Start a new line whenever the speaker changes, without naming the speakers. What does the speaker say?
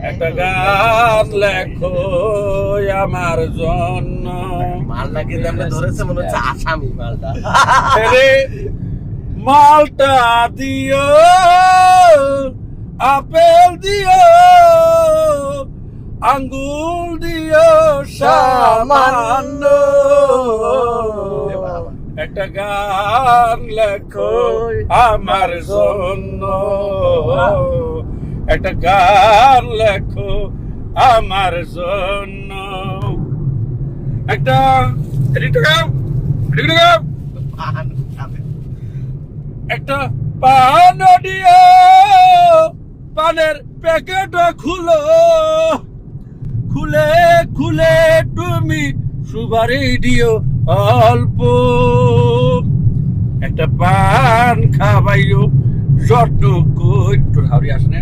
একটা গান লেখো আমার জন্য।
মালটা কিন্তু আমরা ধরেছে মনে হচ্ছে আসামি মালটা।
রে মালটা দিও, আপেল দিও, আঙ্গুল দিও সামান্য। একটা গান লেখো আমার জন্য, একটা গান লেখো আমার জন্য। একটা একটা পান দিও, পানের প্যাকেট খুলো, খুলে খুলে তুমি সুবারি দিও অল্প। একটা পান খাবাইও যতটুকু, একটু হাওড়ি আসে না।